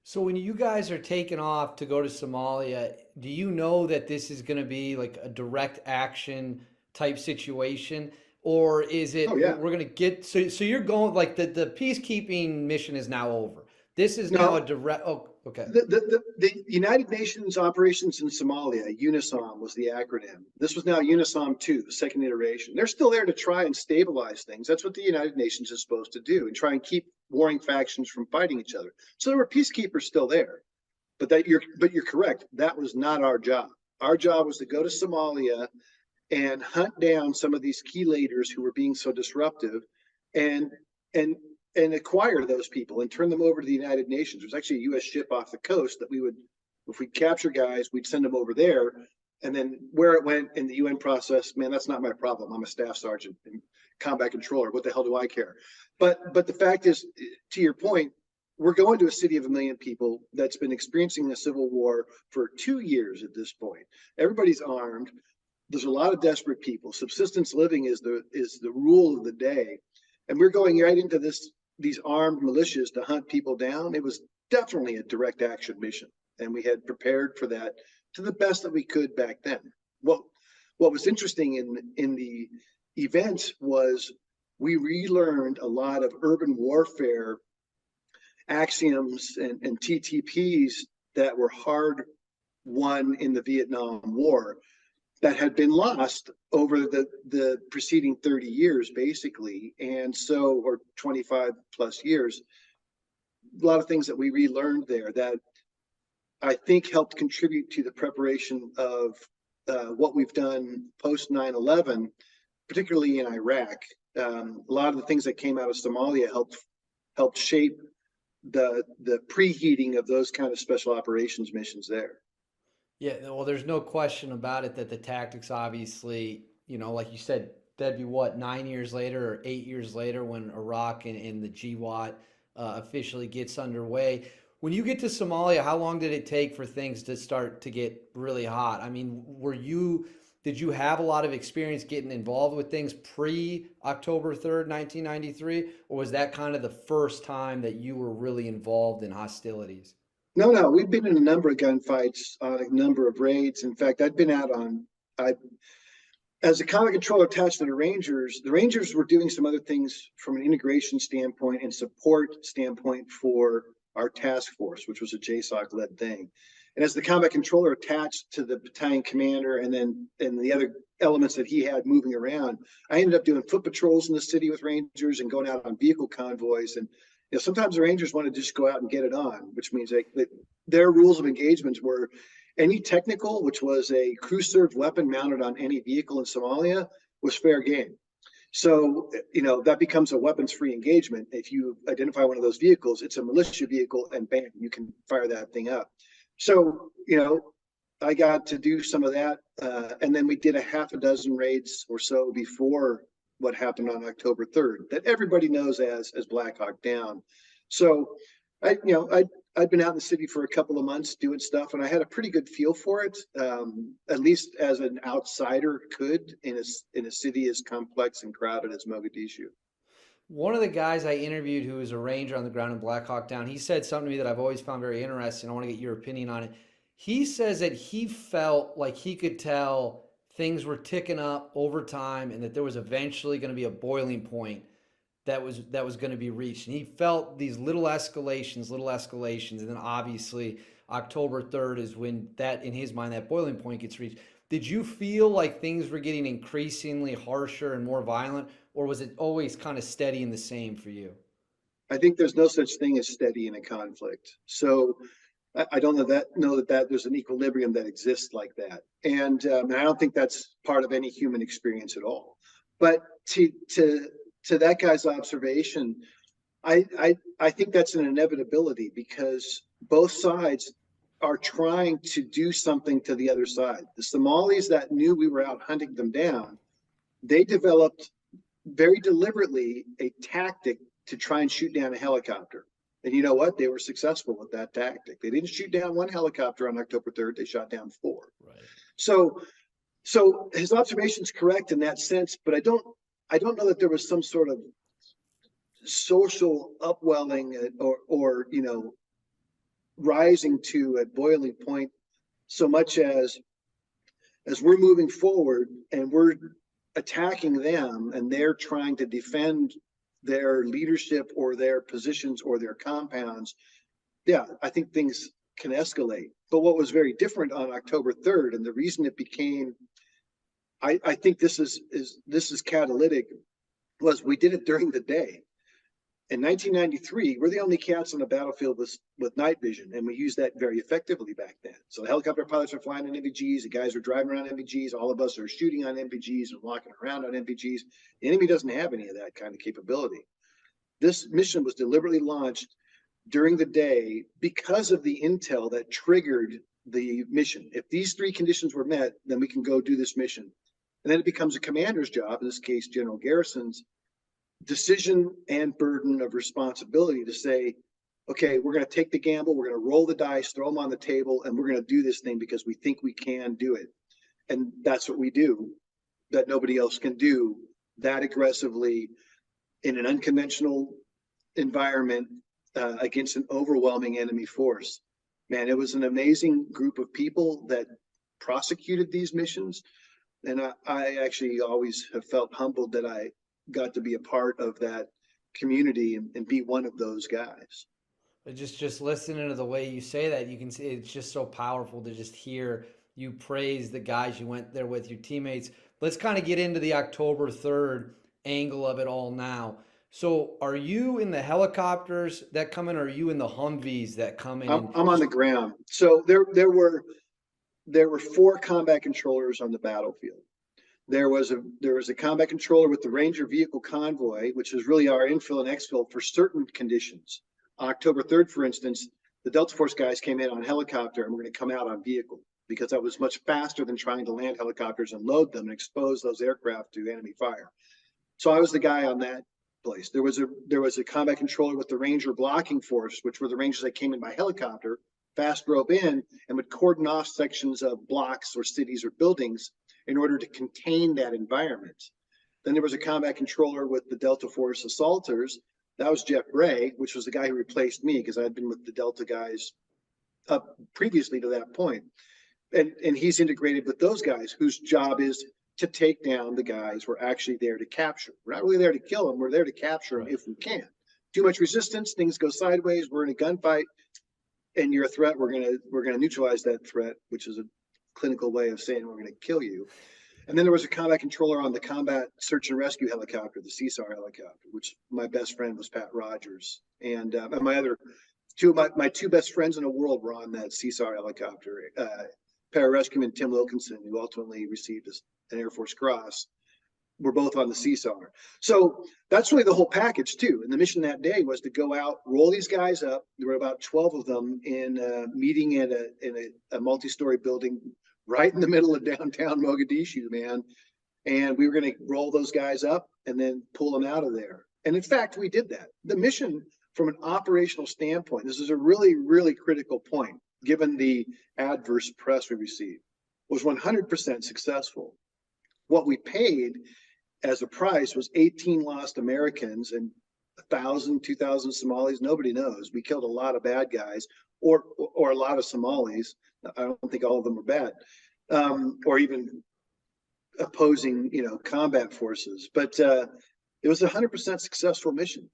So when you guys are taking off to go to Somalia, do you know that this is going to be like a direct action type situation? Or is Oh it yeah. we're going to get so you're going like the peacekeeping mission is now over. This is now a No, direct okay. the United Nations operations in Somalia, UNISOM was the acronym. This was now UNISOM 2, the second iteration. They're still there to try and stabilize things. That's what the United Nations is supposed to do and try and keep warring factions from fighting each other. So there were peacekeepers still there. But you're correct. That was not our job. Our job was to go to Somalia and hunt down some of these key leaders who were being so disruptive and and and acquire those people and turn them over to the United Nations. There's actually a U.S. ship off the coast that we would, if we capture guys, we'd send them over there. And then where it went in the UN process, man, that's not my problem. I'm a staff sergeant and combat controller. What the hell do I care? But the fact is, to your point, we're going to a city of 1 million people that's been experiencing a civil war for 2 years at this point. Everybody's armed. There's a lot of desperate people. Subsistence living is the rule of the day, and we're going right into these armed militias to hunt people down. It was definitely a direct action mission, and we had prepared for that to the best that we could back then. What was interesting in the event was we relearned a lot of urban warfare axioms and TTPs that were hard won in the Vietnam War that had been lost over the preceding 30 years, basically, and so, or 25 plus years. A lot of things that we relearned there that I think helped contribute to the preparation of what we've done post 9/11, particularly in Iraq. A lot of the things that came out of Somalia helped shape the preheating of those kind of special operations missions there. Yeah, well, there's no question about it that the tactics obviously, like you said, that'd be what, 9 years later or 8 years later when Iraq and the GWAT officially gets underway. When you get to Somalia, how long did it take for things to start to get really hot? I mean, did you have a lot of experience getting involved with things pre October 3rd, 1993? Or was that kind of the first time that you were really involved in hostilities? No, we've been in a number of gunfights on a number of raids. In fact, I've been out on I as a combat controller attached to the Rangers were doing some other things from an integration standpoint and support standpoint for our task force, which was a JSOC led thing. And as the combat controller attached to the battalion commander and the other elements that he had moving around, I ended up doing foot patrols in the city with Rangers and going out on vehicle convoys. And sometimes the Rangers want to just go out and get it on, which means their rules of engagement were any technical, which was a crew served weapon mounted on any vehicle in Somalia, was fair game. So, that becomes a weapons free engagement. If you identify one of those vehicles, it's a militia vehicle, and bam, you can fire that thing up. So, I got to do some of that. And then we did a half a dozen raids or so before what happened on October 3rd that everybody knows as Black Hawk Down. So I'd been out in the city for a couple of months doing stuff, and I had a pretty good feel for it, at least as an outsider could in a city as complex and crowded as Mogadishu. One of the guys I interviewed who was a ranger on the ground in Black Hawk Down, he said something to me that I've always found very interesting. I want to get your opinion on it. He says that he felt like he could tell things were ticking up over time and that there was eventually going to be a boiling point that was going to be reached. And he felt these little escalations, and then obviously October 3rd is when that, in his mind, that boiling point gets reached. Did you feel like things were getting increasingly harsher and more violent, or was it always kind of steady and the same for you? I think there's no such thing as steady in a conflict. So I don't know that there's an equilibrium that exists like that, and I don't think that's part of any human experience at all. But to that guy's observation, I think that's an inevitability because both sides are trying to do something to the other side. The Somalis that knew we were out hunting them down, they developed very deliberately a tactic to try and shoot down a helicopter. And you know what? They were successful with that tactic. They didn't shoot down one helicopter on October 3rd. They shot down four. Right. So, so his observation is correct in that sense, but I don't know that there was some sort of social upwelling or rising to a boiling point, so much as we're moving forward and we're attacking them and they're trying to defend their leadership or their positions or their compounds. Yeah, I think things can escalate. But what was very different on October 3rd, and the reason it became, I think this is catalytic, was we did it during the day. In 1993, we're the only cats on the battlefield with night vision, and we used that very effectively back then. So the helicopter pilots are flying on NVGs, the guys are driving around NVGs, all of us are shooting on NVGs and walking around on NVGs. The enemy doesn't have any of that kind of capability. This mission was deliberately launched during the day because of the intel that triggered the mission. If these three conditions were met, then we can go do this mission. And then it becomes a commander's job, in this case, General Garrison's decision and burden of responsibility to say, okay, we're going to take the gamble, we're going to roll the dice, throw them on the table, and we're going to do this thing because we think we can do it. And that's what we do, that nobody else can do that aggressively in an unconventional environment against an overwhelming enemy force. Man, it was an amazing group of people that prosecuted these missions. And I actually always have felt humbled that I got to be a part of that community and be one of those guys. But just listening to the way you say that, you can see it's just so powerful to just hear you praise the guys you went there with, your teammates. Let's kind of get into the October 3rd angle of it all now. So are you in the helicopters that come in, or are you in the Humvees that come in? I'm on the ground. So there were 4 combat controllers on the battlefield. There was a combat controller with the Ranger Vehicle Convoy, which is really our infill and exfil for certain conditions. October 3rd, for instance, the Delta Force guys came in on helicopter and we're going to come out on vehicle because that was much faster than trying to land helicopters and load them and expose those aircraft to enemy fire. So I was the guy on that place. There was a combat controller with the Ranger Blocking Force, which were the Rangers that came in by helicopter, fast rope in, and would cordon off sections of blocks or cities or buildings in order to contain that environment. Then there was a combat controller with the Delta Force Assaulters. That was Jeff Bray, which was the guy who replaced me because I'd been with the Delta guys up previously to that point. And he's integrated with those guys whose job is to take down the guys we're actually there to capture. We're not really there to kill them. We're there to capture them if we can. Too much resistance, things go sideways. We're in a gunfight and you're a threat. We're gonna neutralize that threat, which is a clinical way of saying we're going to kill you. And then there was a combat controller on the combat search and rescue helicopter, the CSAR helicopter, which my best friend was Pat Rogers. And my other my two best friends in the world were on that CSAR helicopter. Pararescueman Tim Wilkinson, who ultimately received an Air Force Cross, were both on the CSAR. So that's really the whole package too. And the mission that day was to go out, roll these guys up. There were about 12 of them in a meeting in a multi-story building right in the middle of downtown Mogadishu, man. And we were going to roll those guys up and then pull them out of there. And in fact, we did that. The mission from an operational standpoint, this is a really, really critical point, given the adverse press we received, was 100% successful. What we paid as a price was 18 lost Americans and 1,000, 2,000 Somalis. Nobody knows. We killed a lot of bad guys or a lot of Somalis. I don't think all of them were bad, or even opposing, combat forces. But it was a 100% successful mission.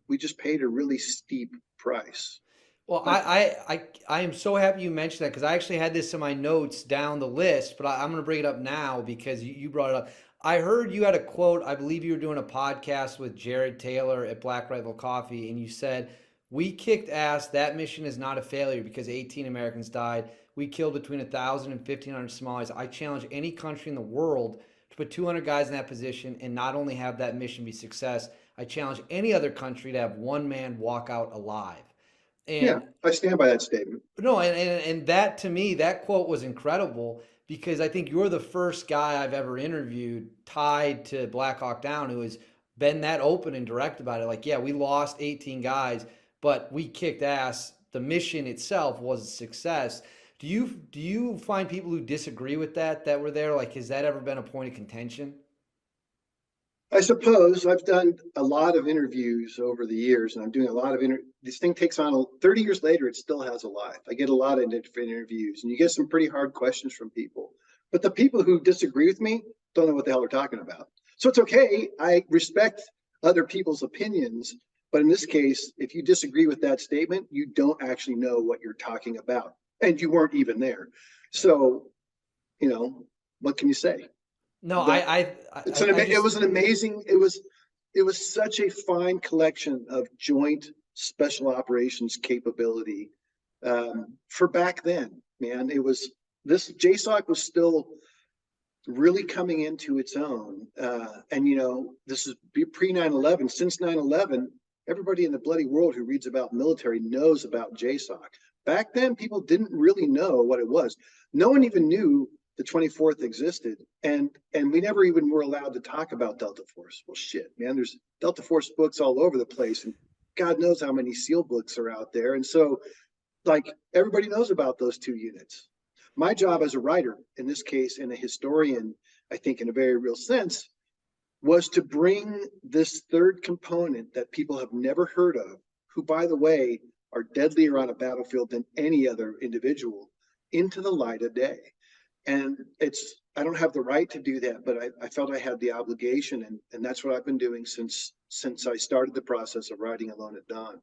We just paid a really steep price. Well, I am so happy you mentioned that because I actually had this in my notes down the list, but I'm going to bring it up now because you brought it up. I heard you had a quote. I believe you were doing a podcast with Jared Taylor at Black Rifle Coffee, and you said, "We kicked ass. That mission is not a failure because 18 Americans died. We killed between 1,000 and 1,500 Somalis. I challenge any country in the world to put 200 guys in that position and not only have that mission be success. I challenge any other country to have one man walk out alive." And yeah, I stand by that statement. no, and that, to me, that quote was incredible because I think you're the first guy I've ever interviewed tied to Black Hawk Down who has been that open and direct about it. Like, yeah, we lost 18 guys, but we kicked ass. The mission itself was a success. Do you find people who disagree with that were there? Like, has that ever been a point of contention? I suppose I've done a lot of interviews over the years, and I'm doing a lot of this thing takes on 30 years later, it still has a life. I get a lot of different interviews, and you get some pretty hard questions from people. But the people who disagree with me don't know what the hell they're talking about. So it's okay. I respect other people's opinions, but in this case, if you disagree with that statement, you don't actually know what you're talking about, and you weren't even there. So, what can you say? No, But I it just was an amazing, it was such a fine collection of joint special operations capability for back then, man. It was this JSOC was still really coming into its own. And this is pre 9/11. Since 9/11, everybody in the bloody world who reads about military knows about JSOC. Back then, people didn't really know what it was. No one even knew the 24th existed, and we never even were allowed to talk about Delta Force. Well, shit, man, there's Delta Force books all over the place, and God knows how many SEAL books are out there. And so, like, everybody knows about those two units. My job as a writer, in this case, and a historian, I think in a very real sense, was to bring this third component that people have never heard of, who, by the way, are deadlier on a battlefield than any other individual, into the light of day. And I don't have the right to do that, but I felt I had the obligation, and that's what I've been doing since I started the process of writing Alone at Dawn.